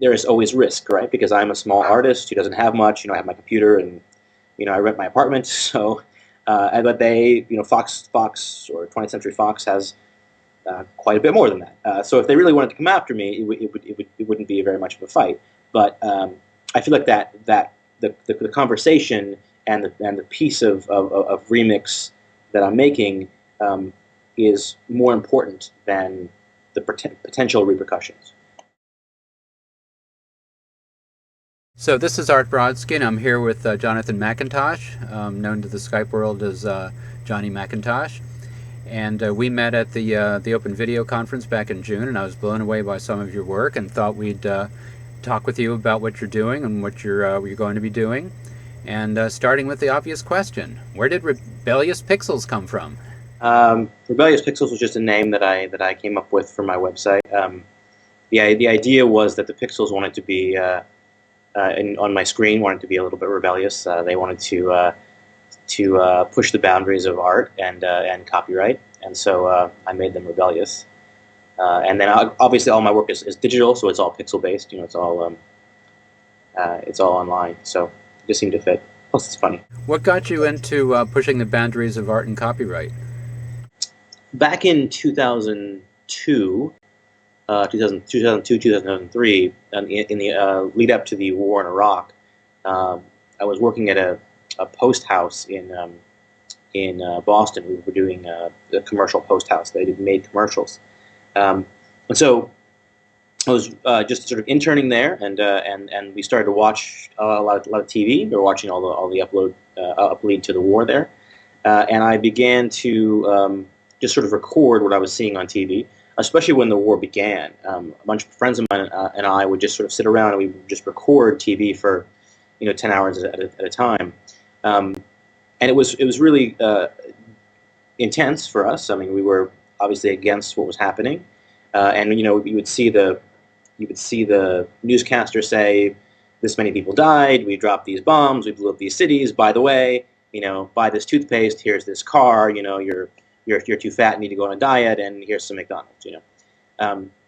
there is always risk, right? Because I'm a small artist who doesn't have much. I have my computer and I rent my apartment. So, but they, Fox or 20th Century Fox has quite a bit more than that. So if they really wanted to come after me, it wouldn't be very much of a fight. But I feel like that the conversation and the piece of remix that I'm making is more important than the potential repercussions. So this is Art Brodsky, and I'm here with Jonathan McIntosh, known to the Skype world as Johnny McIntosh. And we met at the Open Video Conference back in June, and I was blown away by some of your work and thought we'd talk with you about what you're doing and what you're going to be doing. And starting with the obvious question, where did Rebellious Pixels come from? Rebellious Pixels was just a name that I came up with for my website. The idea was that the pixels wanted to be on my screen wanted to be a little bit rebellious. They wanted to push the boundaries of art and copyright, and so I made them rebellious. And then obviously all my work is digital, so it's all pixel based. It's all online. So it just seemed to fit. Plus, it's funny. What got you into pushing the boundaries of art and copyright? Back in 2002, 2003, in the lead up to the war in Iraq, I was working at a post house in Boston. We were doing the commercial post house. They made commercials, and so I was just sort of interning there, and we started to watch a lot of TV. We were watching all the uplead to the war there, and I began to just sort of record what I was seeing on TV. Especially when the war began, a bunch of friends of mine and I would just sort of sit around and we would just record TV for 10 hours at a time. And it was really intense for us. I mean, we were obviously against what was happening, and you would see the newscaster say, "This many people died. We dropped these bombs. We blew up these cities. By the way, buy this toothpaste. Here's this car. You're too fat and need to go on a diet, and here's some McDonald's."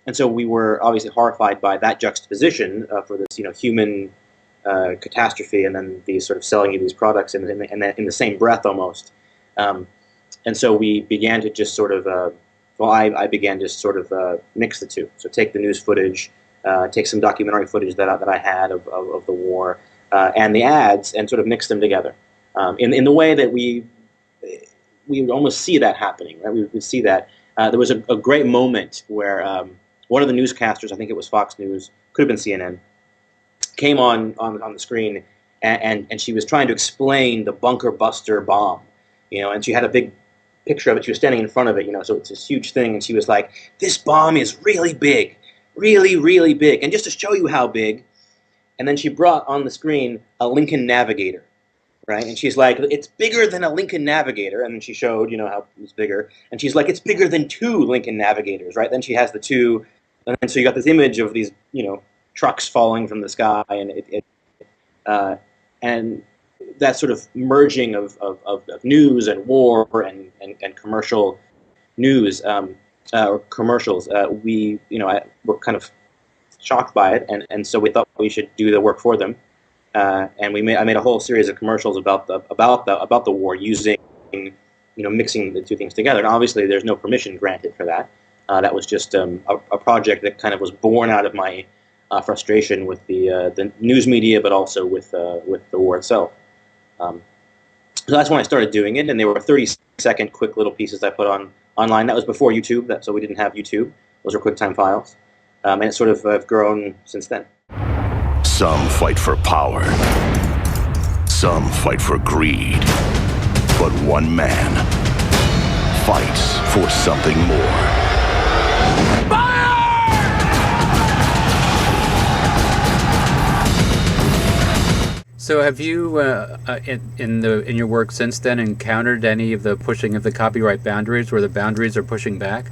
And so we were obviously horrified by that juxtaposition for this human catastrophe, and then these sort of selling you these products in the same breath almost. And so we began to just sort of I began to sort of mix the two. So take the news footage, take some documentary footage that I had of the war, and the ads, and sort of mix them together in the way that we would almost see that happening, right? We would see that. There was a great moment where one of the newscasters, I think it was Fox News, could have been CNN, came on the screen, and she was trying to explain the bunker buster bomb, and she had a big picture of it. She was standing in front of it, so it's this huge thing, and she was like, "This bomb is really big, really, really big. And just to show you how big," and then she brought on the screen a Lincoln Navigator. Right, and she's like, "It's bigger than a Lincoln Navigator," and then she showed, how it was bigger, and she's like, "It's bigger than 2 Lincoln Navigators," right? Then she has the 2, and then so you got this image of these, trucks falling from the sky, and and that sort of merging of news and war and commercial news or commercials. We, were kind of shocked by it, and so we thought we should do the work for them. And I made a whole series of commercials about the war using, mixing the two things together. And obviously, there's no permission granted for that. That was just a project that kind of was born out of my frustration with the news media, but also with the war itself. So that's when I started doing it, and they were 30-second quick little pieces I put online. That was before YouTube, so we didn't have YouTube. Those were QuickTime files, and it's sort of grown since then. Some fight for power. Some fight for greed. But one man fights for something more. Fire! So have you, in your work since then, encountered any of the pushing of the copyright boundaries, where the boundaries are pushing back?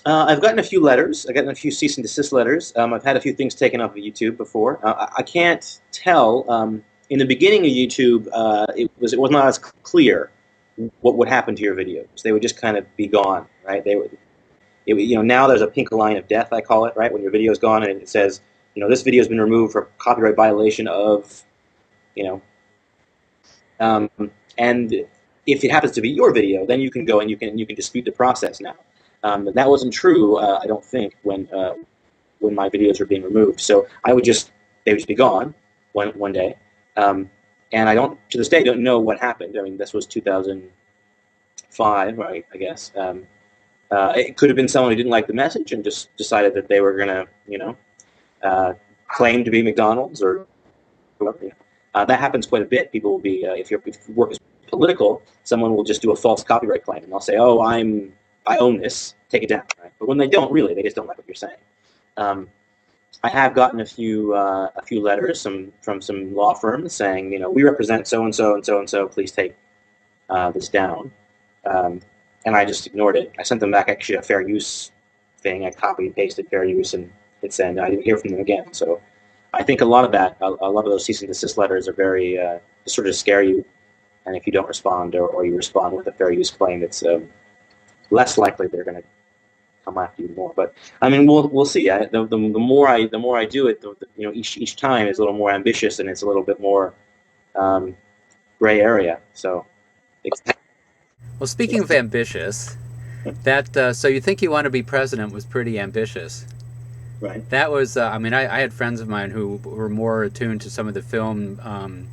I've gotten a few letters. I've gotten a few cease and desist letters. I've had a few things taken off of YouTube before. I can't tell. In the beginning of YouTube, it was not as clear what would happen to your videos. They would just kind of be gone, right? Now there's a pink line of death, I call it, right? When your video is gone and it says, this video has been removed for copyright violation of, and if it happens to be your video, then you can go and you can dispute the process now. That wasn't true, I don't think, when my videos were being removed. So they would just be gone one day. And I to this day, don't know what happened. I mean, this was 2005, right? I guess. It could have been someone who didn't like the message and just decided that they were gonna, claim to be McDonald's or whatever. That happens quite a bit. People will be, if your work is political, someone will just do a false copyright claim, and they'll say, "Oh, I own this. Take it down." Right? But when they don't, really, they just don't like what you're saying. I have gotten a few letters from some law firms saying, we represent so and so and so and so. Please take this down. And I just ignored it. I sent them back actually a fair use thing. I copied and pasted fair use, and it said I didn't hear from them again. So I think a lot of those cease and desist letters are very sort of scare you. And if you don't respond or you respond with a fair use claim, it's less likely they're going to come after you more. But I mean, we'll see. The more I do it, each time is a little more ambitious and it's a little bit more gray area. So. Well, speaking of ambitious, so you think you want to be president was pretty ambitious. Right. That was, I had friends of mine who were more attuned to some of the film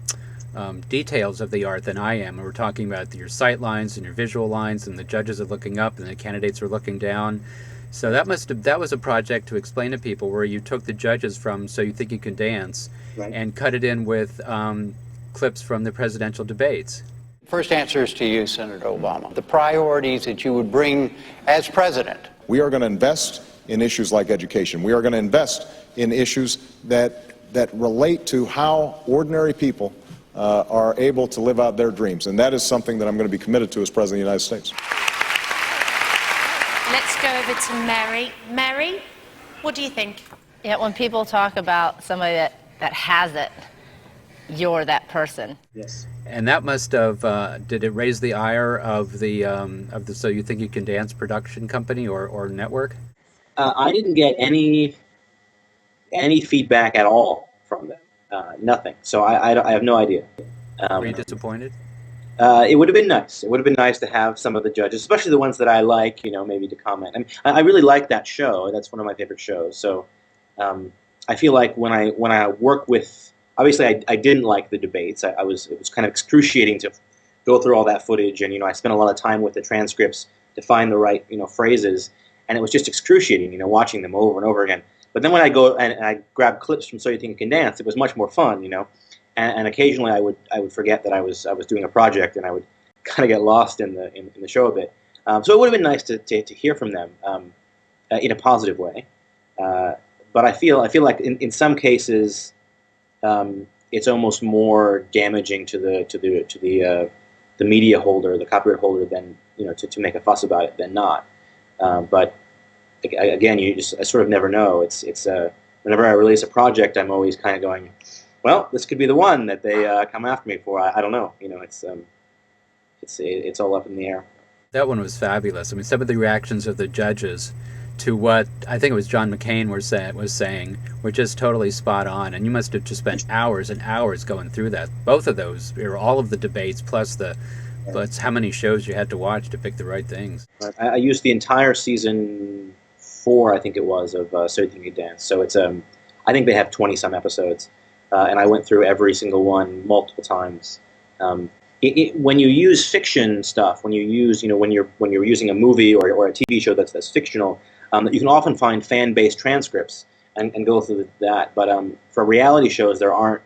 details of the art than I am. And we're talking about your sight lines and your visual lines, and the judges are looking up and the candidates are looking down. So that was a project to explain to people where you took the judges from So You Think You Can Dance, right, and cut it in with clips from the presidential debates. First answer is to you, Senator Obama. The priorities that you would bring as president. We are going to invest in issues like education. We are going to invest in issues that relate to how ordinary people are able to live out their dreams. And that is something that I'm going to be committed to as President of the United States. Let's go over to Mary. Mary, what do you think? Yeah, when people talk about somebody that has it, you're that person. Yes. And that must have, did it raise the ire of the So You Think You Can Dance production company or network? I didn't get any feedback at all from them. Nothing. So I have no idea. Were you disappointed? It would have been nice. It would have been nice to have some of the judges, especially the ones that I like, maybe to comment. I mean, I really like that show. That's one of my favorite shows. So I feel like when I work with, obviously I didn't like the debates. It was kind of excruciating to go through all that footage, and I spent a lot of time with the transcripts to find the right phrases, and it was just excruciating, watching them over and over again. But then when I go and I grab clips from So You Think You Can Dance, it was much more fun, and occasionally I would forget that I was doing a project, and I would kind of get lost in the show a bit. So it would have been nice to hear from them in a positive way. But I feel like in some cases it's almost more damaging to the media holder, the copyright holder, than to make a fuss about it than not. But again, I sort of never know. It's whenever I release a project, I'm always kind of going, well, this could be the one that they come after me for. I don't know. It's all up in the air. That one was fabulous. I mean, some of the reactions of the judges to what I think it was John McCain was saying were just totally spot on, and you must have just spent hours and hours going through that. Both of those, all of the debates plus how many shows you had to watch to pick the right things. I used the entire season 4, I think it was, of So You Think You Can Dance. So it's I think they have 20-some episodes, and I went through every single one multiple times. When you use fiction stuff, when you're using a movie or a TV show that's fictional, you can often find fan-based transcripts and go through that. But for reality shows, there aren't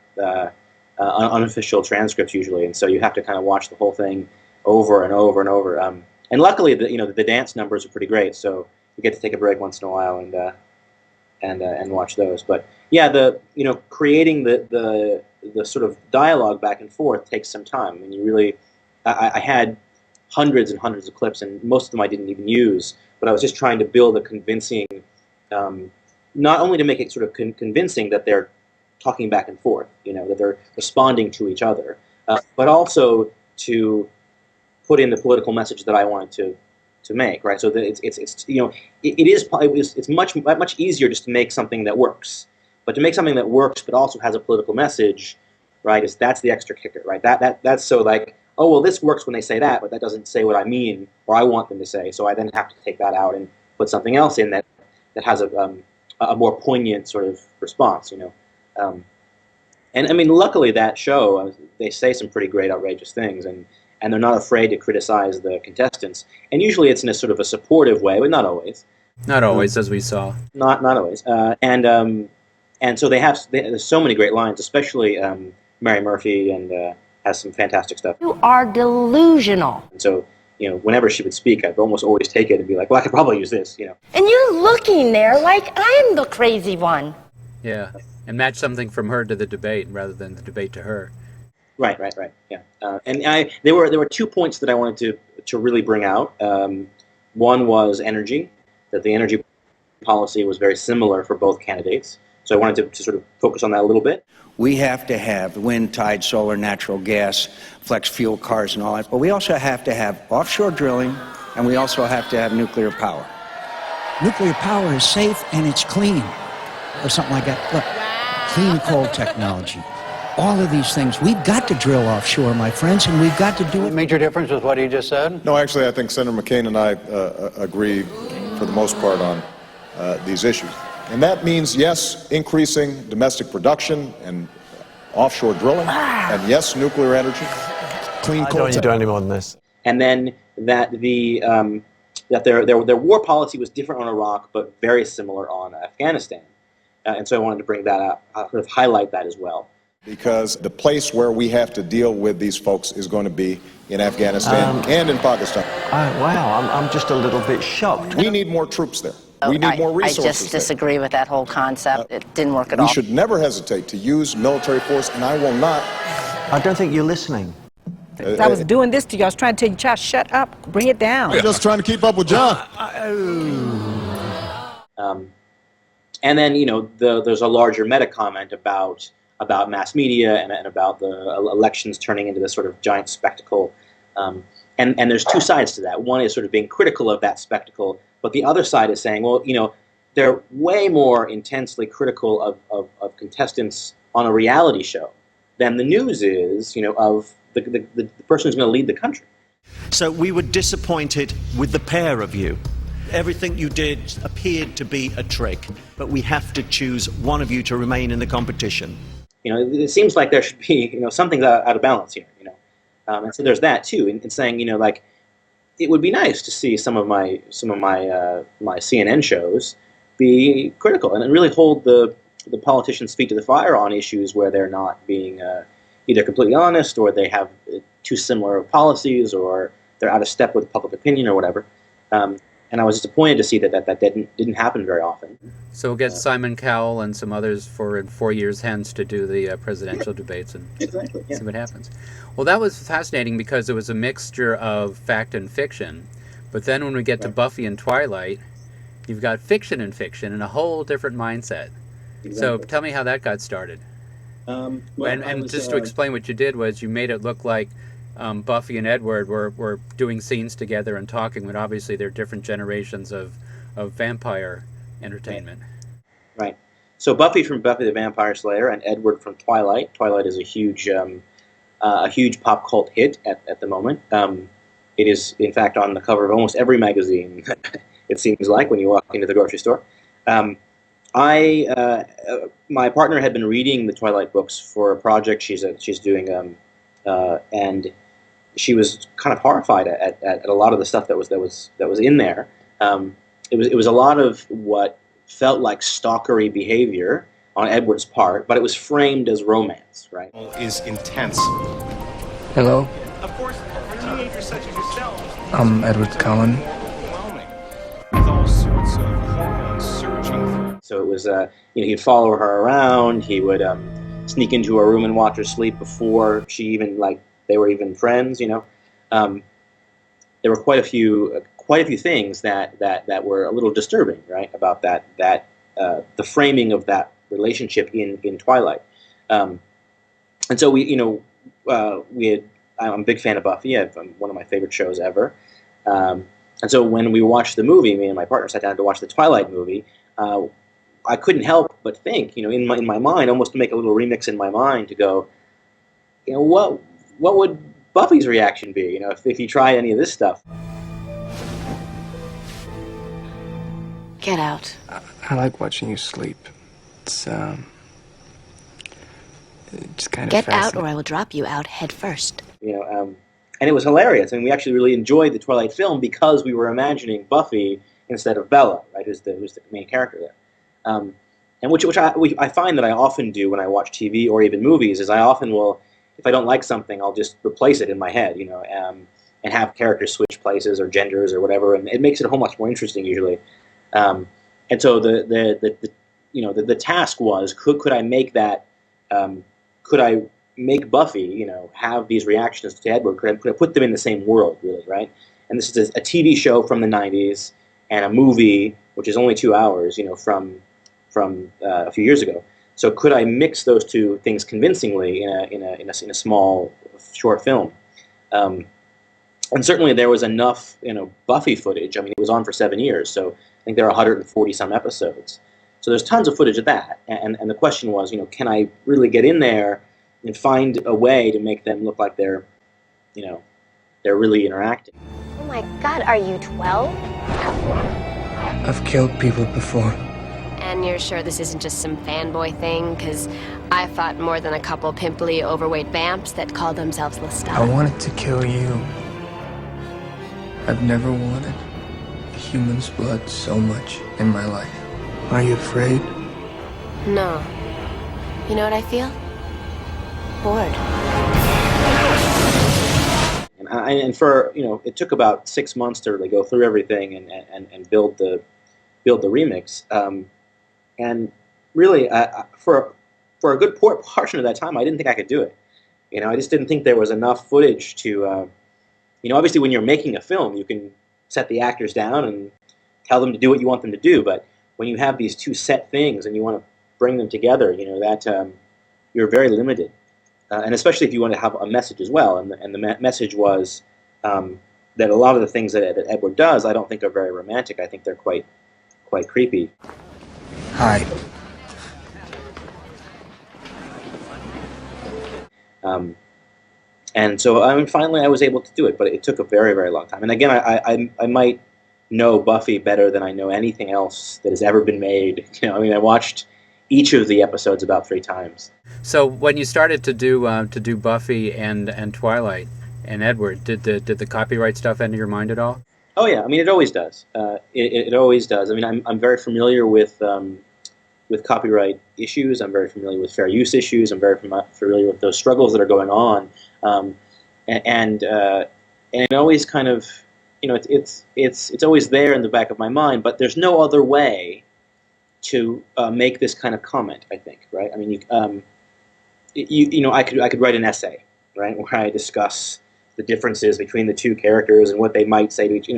unofficial transcripts usually, and so you have to kind of watch the whole thing over and over and over. And luckily, the dance numbers are pretty great, so you get to take a break once in a while and watch those. But yeah, creating the sort of dialogue back and forth takes some time. I mean, I had hundreds and hundreds of clips, and most of them I didn't even use. But I was just trying to build a convincing, not only to make it sort of convincing that they're talking back and forth, that they're responding to each other, but also to put in the political message that I wanted to make, right? So that it's much easier just to make something that works. But to make something that works but also has a political message, right, that's the extra kicker, right? That's so like, oh, well, this works when they say that, but that doesn't say what I mean or I want them to say. So I then have to take that out and put something else in that has a more poignant sort of response, you know. And I mean, luckily that show, they say some pretty great, outrageous things, and they're not afraid to criticize the contestants. And usually it's in a sort of a supportive way, but not always. Not always, as we saw. Not always. And so there's so many great lines, especially Mary Murphy, and has some fantastic stuff. You are delusional. And so, you know, whenever she would speak, I'd almost always take it and be like, well, I could probably use this, you know. And you're looking there like I'm the crazy one. Yeah, and match something from her to the debate rather than the debate to her. Right, yeah. And there were 2 points that I wanted to really bring out. One was energy, that the energy policy was very similar for both candidates. So I wanted to sort of focus on that a little bit. We have to have wind, tide, solar, natural gas, flex fuel cars and all that, but we also have to have offshore drilling, and we also have to have nuclear power. Nuclear power is safe and it's clean, or something like that. Look, clean coal technology. All of these things, we've got to drill offshore, my friends, and we've got to do it. Major difference with what he just said? No, actually, I think Senator McCain and I agree for the most part on these issues. And that means, yes, increasing domestic production and offshore drilling, and yes, nuclear energy, clean coal. Don't you do any more than this? And then that that their war policy was different on Iraq, but very similar on Afghanistan. And so I wanted to bring that up, sort of highlight that as well. Because the place where we have to deal with these folks is going to be in Afghanistan and in Pakistan. Wow, I'm just a little bit shocked. We need more troops there. We need more resources. I just disagree with that whole concept. It didn't work at all. We should never hesitate to use military force, and I will not. I don't think you're listening. I was doing this to you. I was trying to tell you, Josh, shut up. Bring it down. I'm just trying to keep up with John. And then, you know, there's a larger meta comment about mass media and about the elections turning into this sort of giant spectacle. And there's two sides to that. One is sort of being critical of that spectacle, but the other side is saying, well, you know, they're way more intensely critical of contestants on a reality show than the news is, you know, of the person who's going to lead the country. So we were disappointed with the pair of you. Everything you did appeared to be a trick, but we have to choose one of you to remain in the competition. You know, it seems like there should be, you know, something's out of balance here, you know. And so there's that too, in saying, you know, like, it would be nice to see some of my CNN shows be critical and really hold the politicians' feet to the fire on issues where they're not being either completely honest, or they have too similar policies, or they're out of step with public opinion or whatever. And I was disappointed to see that didn't happen very often. So we'll get Simon Cowell and some others in 4 years hence to do the presidential debates and see what happens. Well, that was fascinating because it was a mixture of fact and fiction. But then when we get to Buffy and Twilight, you've got fiction and fiction and a whole different mindset. Exactly. So tell me how that got started. To explain what you did was you made it look like Buffy and Edward were doing scenes together and talking, but obviously they're different generations of vampire entertainment. Right. So Buffy from Buffy the Vampire Slayer and Edward from Twilight. Twilight is a huge pop cult hit at the moment. It is, in fact, on the cover of almost every magazine, it seems like, when you walk into the grocery store. My partner had been reading the Twilight books for a project she's doing, and she was kind of horrified at a lot of the stuff that was in there. It was a lot of what felt like stalkery behavior on Edward's part, but it was framed as romance, right? Is intense. Hello. Of course, for teenagers such as yourself, I'm Edward Cullen. With all sorts of hormones surging. So it was, he'd follow her around. He would sneak into her room and watch her sleep before she even they were even friends. You know, there were quite a few things that were a little disturbing, right? About the framing of that relationship in Twilight. And so I'm a big fan of Buffy. One of my favorite shows ever. And so when we watched the movie, me and my partner sat down to watch the Twilight movie. I couldn't help but think, in my mind, almost to make a little remix in my mind to go, what would Buffy's reaction be, if he tried any of this stuff? Get out. I like watching you sleep. It's just kind of Get out fascinating. or I will drop you out head first. And it was hilarious. I mean, we actually really enjoyed the Twilight film because we were imagining Buffy instead of Bella, right? Who's the main character there. And which I find that I often do when I watch TV or even movies is I often will, if I don't like something, I'll just replace it in my head, and have characters switch places or genders or whatever, and it makes it a whole much more interesting usually. And so the task was, could I make that, could I make Buffy, have these reactions to Edward? Could I put them in the same world, really, right? And this is a TV show from the 90s and a movie, which is only 2 hours, from a few years ago. So could I mix those two things convincingly in a small short film? And certainly there was enough, Buffy footage. I mean, it was on for 7 years, so I think there are 140 some episodes. So there's tons of footage of that. And the question was, can I really get in there and find a way to make them look like they're really interacting? Oh my God, are you 12? I've killed people before. And you're sure this isn't just some fanboy thing? Because I fought more than a couple pimply, overweight vamps that call themselves Lestat. I wanted to kill you. I've never wanted a human's blood so much in my life. Are you afraid? No. You know what I feel? Bored. And for it took about 6 months to really go through everything and build the remix. And really, for a good portion of that time, I didn't think I could do it. I just didn't think there was enough footage to. Obviously, when you're making a film, you can set the actors down and tell them to do what you want them to do. But when you have these two set things and you want to bring them together, that you're very limited. And especially if you want to have a message as well. And the message was that a lot of the things that Edward does, I don't think are very romantic. I think they're quite creepy. Hi. And so finally I was able to do it, but it took a very, very long time. And again, I might know Buffy better than I know anything else that has ever been made. I watched each of the episodes about 3 times. So when you started to do Buffy and Twilight and Edward, did the copyright stuff enter your mind at all? Oh yeah, it always does. It always does. I'm very familiar with copyright issues. I'm very familiar with fair use issues. I'm very familiar with those struggles that are going on, and it always kind of, it's always there in the back of my mind. But there's no other way to make this kind of comment, I think, right? I could write an essay, right, where I discuss the differences between the two characters and what they might say to each,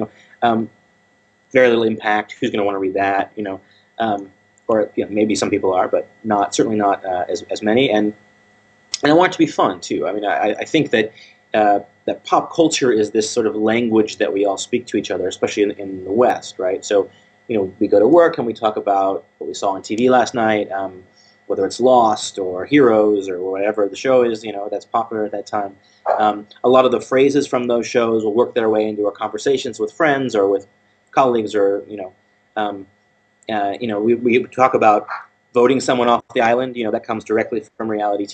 very little impact. Who's going to want to read that, or maybe some people are, but certainly not as many. And I want it to be fun too. I think that that pop culture is this sort of language that we all speak to each other, especially in the West, right? So, we go to work and we talk about what we saw on TV last night, whether it's Lost or Heroes or whatever the show is, that's popular at that time. A lot of the phrases from those shows will work their way into our conversations with friends or with colleagues, or we talk about voting someone off the island. That comes directly from reality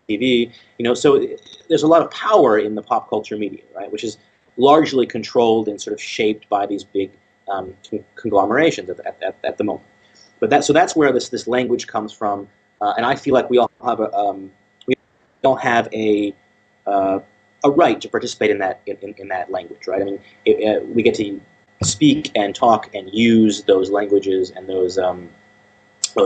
TV. So there's a lot of power in the pop culture media, right, which is largely controlled and sort of shaped by these big conglomerations at the moment. But that's where this language comes from, and I feel like we all have a right to participate in that language, right? We get to speak and talk and use those languages and those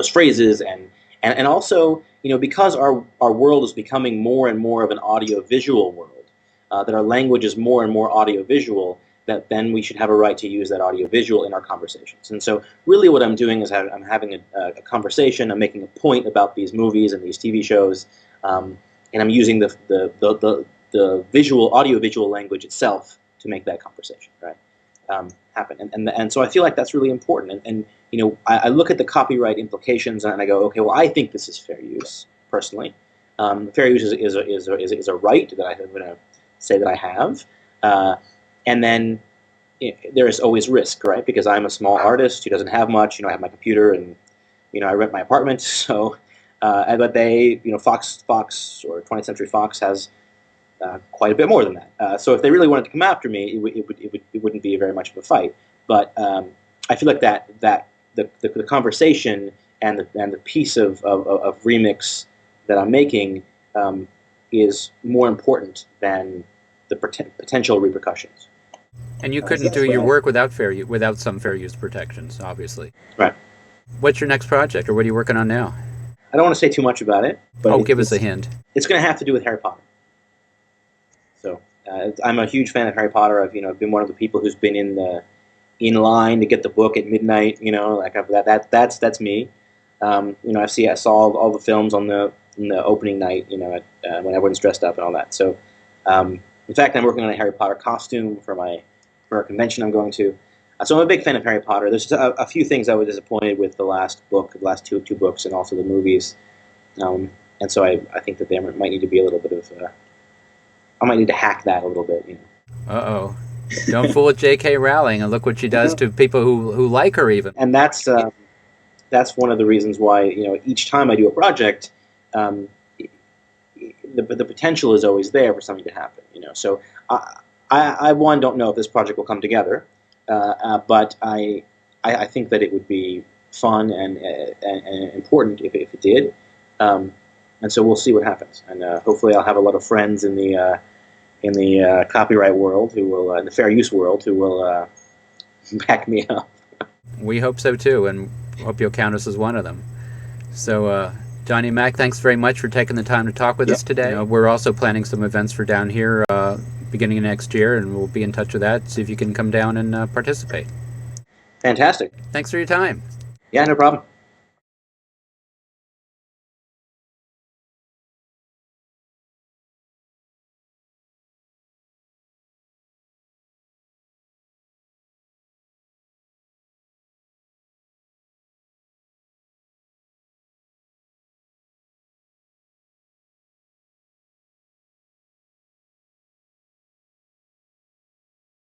phrases, and also because our world is becoming more and more of an audio-visual world, that our language is more and more audio-visual, that then we should have a right to use that audio-visual in our conversations. And so really what I'm doing is I'm having a conversation, I'm making a point about these movies and these TV shows, and I'm using the audio-visual language itself to make that conversation, right, happen. And so I feel like that's really important. And I look at the copyright implications and I go, okay, well, I think this is fair use personally. Fair use is a right that I'm going to say that I have, and then there is always risk, right? Because I'm a small artist who doesn't have much. I have my computer and I rent my apartment. So, but they, Fox or 20th Century Fox has quite a bit more than that. So if they really wanted to come after me, it wouldn't be very much of a fight. But I feel like that the conversation and the piece of remix that I'm making is more important than the potential repercussions. And you couldn't do your work without some fair use protections, obviously. Right. What's your next project, or what are you working on now? I don't want to say too much about it. But give us a hint. It's going to have to do with Harry Potter. So I'm a huge fan of Harry Potter. I've been one of the people who's been in line to get the book at midnight. That's me. I saw all the films on the opening night. When everyone's dressed up and all that. So in fact, I'm working on a Harry Potter costume for a convention I'm going to. So I'm a big fan of Harry Potter. There's just a few things I was disappointed with the last two books, and also the movies. And so I think that there might need to be a little bit of. I might need to hack that a little bit. Uh-oh. Don't fool with J.K. Rowling, and look what she does to people who like her even. And that's one of the reasons why each time I do a project, the potential is always there for something to happen. So I don't know if this project will come together, but I think that it would be fun and important if it did. And so we'll see what happens, and hopefully I'll have a lot of friends in the copyright world in the fair use world who will back me up. We hope so too, and hope you'll count us as one of them. So, Johnny Mac, thanks very much for taking the time to talk with us today. We're also planning some events for down here beginning of next year, and we'll be in touch with that. See if you can come down and participate. Fantastic. Thanks for your time. Yeah, no problem.